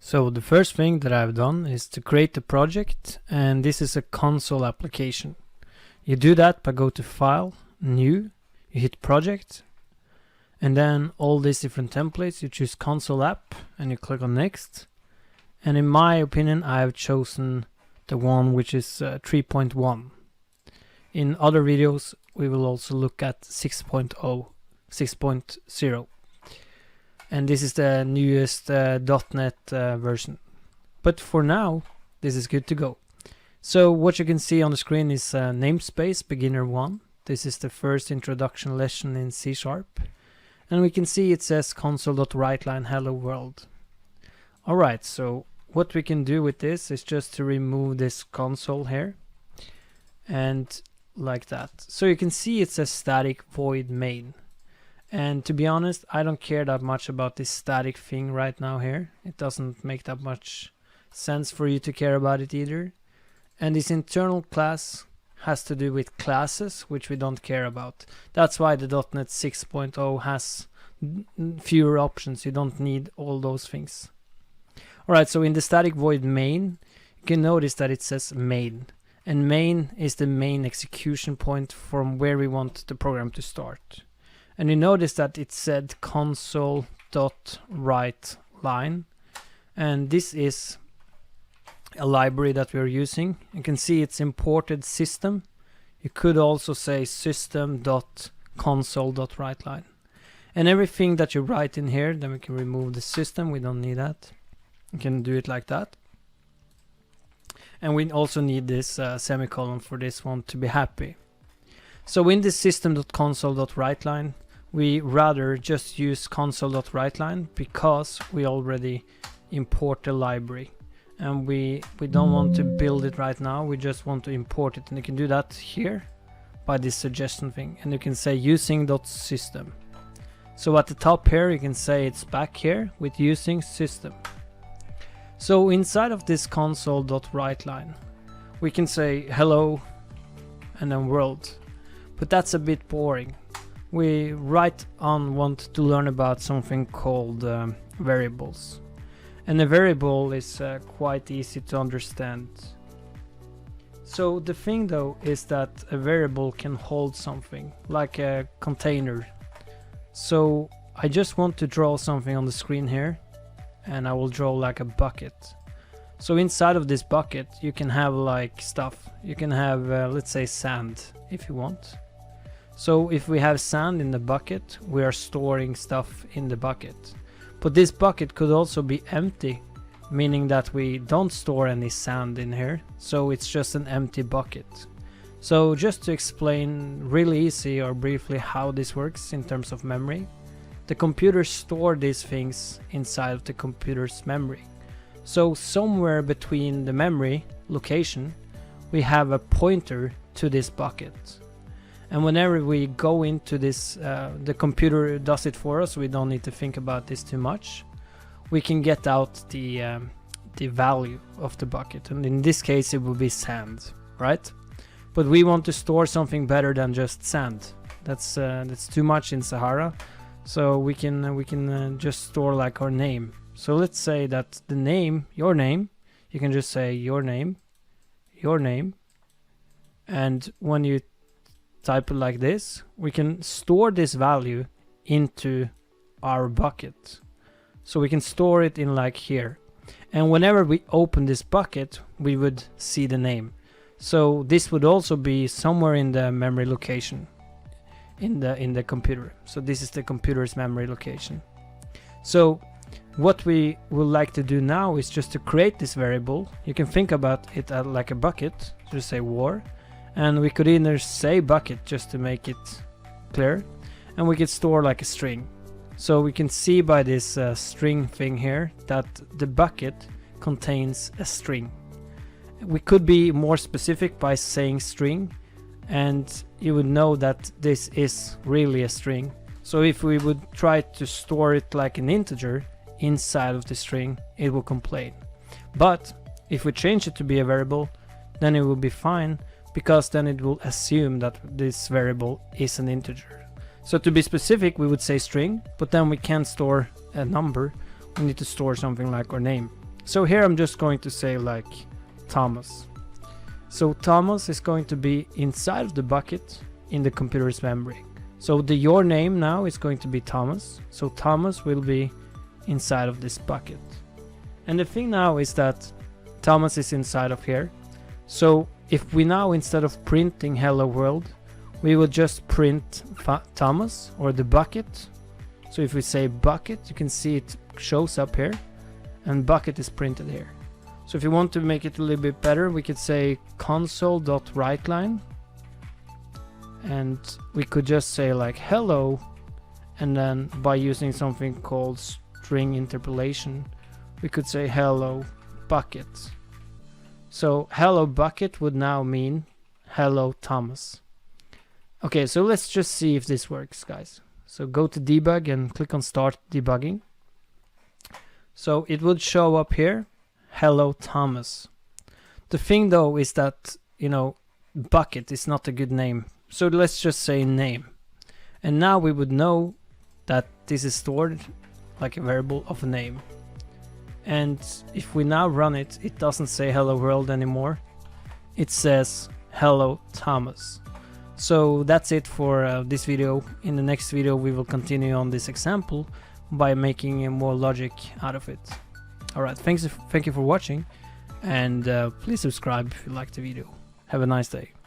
So the first thing that I've done is to create a project, and this is a console application. You do that by go to File, New, you hit Project, and then all these different templates, you choose Console App and you click on Next. And in my opinion, I have chosen the one which is 3.1. In other videos, we will also look at 6.0, 6.0. And this is the newest .NET version. But for now, this is good to go. So what you can see on the screen is namespace beginner 1. This is the first introduction lesson in C#. And we can see it says console.writeline hello world. Alright, so what we can do with this is just to remove this console here. And like that. So you can see it says static void main. And to be honest, I don't care that much about this static thing right now here. It doesn't make that much sense for you to care about it either. And this internal class has to do with classes, which we don't care about. That's why the .NET 6.0 has fewer options. You don't need all those things. Alright, so in the static void main, you can notice that it says main. And main is the main execution point from where we want the program to start. And you notice that it said console.writeline, and this is a library that we are using. You can see it's imported system. You could also say system.console.writeline. And everything that you write in here, then we can remove the system. We don't need that. You can do it like that. And we also need this semicolon for this one to be happy. So in this system.console.writeline, we rather just use console.writeline because we already import the library. And we don't want to build it right now, we just want to import it. And you can do that here by this suggestion thing. And you can say using.system. So at the top here, you can say it's back here with using system. So inside of this console.writeline, we can say hello and then world. But that's a bit boring. We right on want to learn about something called variables. And a variable is quite easy to understand. So the thing though is that a variable can hold something, like a container. So I just want to draw something on the screen here, and I will draw like a bucket. So inside of this bucket you can have like stuff. You can have let's say sand if you want. So if we have sand in the bucket, we are storing stuff in the bucket. But this bucket could also be empty, meaning that we don't store any sand in here. So it's just an empty bucket. So just to explain really easy or briefly how this works in terms of memory, the computer stores these things inside of the computer's memory. So somewhere between the memory location, we have a pointer to this bucket. And whenever we go into this, the computer does it for us, we don't need to think about this too much. We can get out the value of the bucket, and in this case it will be sand, right? But we want to store something better than just sand. That's too much in Sahara, so we can just store like our name. So let's say that the name, your name, you can just say your name, and when you type it like this, we can store this value into our bucket. So we can store it in like here. And whenever we open this bucket, we would see the name. So this would also be somewhere in the memory location in the computer. So this is the computer's memory location. So what we would like to do now is just to create this variable. You can think about it like a bucket. Just say war. And we could either say bucket just to make it clear, and we could store like a string. So we can see by this string thing here that the bucket contains a string. We could be more specific by saying string, and you would know that this is really a string. So if we would try to store it like an integer inside of the string, it will complain. But if we change it to be a variable, then it will be fine, because then it will assume that this variable is an integer. So to be specific, we would say string, but then we can't store a number. We need to store something like our name. So here I'm just going to say like Thomas. So Thomas is going to be inside of the bucket in the computer's memory. So the your name now is going to be Thomas. So Thomas will be inside of this bucket. And the thing now is that Thomas is inside of here. So if we now, instead of printing hello world, we will just print Thomas or the bucket. So if we say bucket, you can see it shows up here and bucket is printed here. So if you want to make it a little bit better, we could say console.writeLine, and we could just say like hello, and then by using something called string interpolation, we could say hello bucket. So hello bucket would now mean hello Thomas. Okay, so let's just see if this works, guys. So go to debug and click on start debugging. So it would show up here, hello Thomas. The thing though is that, you know, bucket is not a good name. So let's just say name. And now we would know that this is stored like a variable of a name. And if we now run it, it doesn't say hello world anymore. It says hello Thomas. So that's it for this video. In the next video we will continue on this example by making more logic out of it. Alright, thank you for watching, and please subscribe if you liked the video. Have a nice day.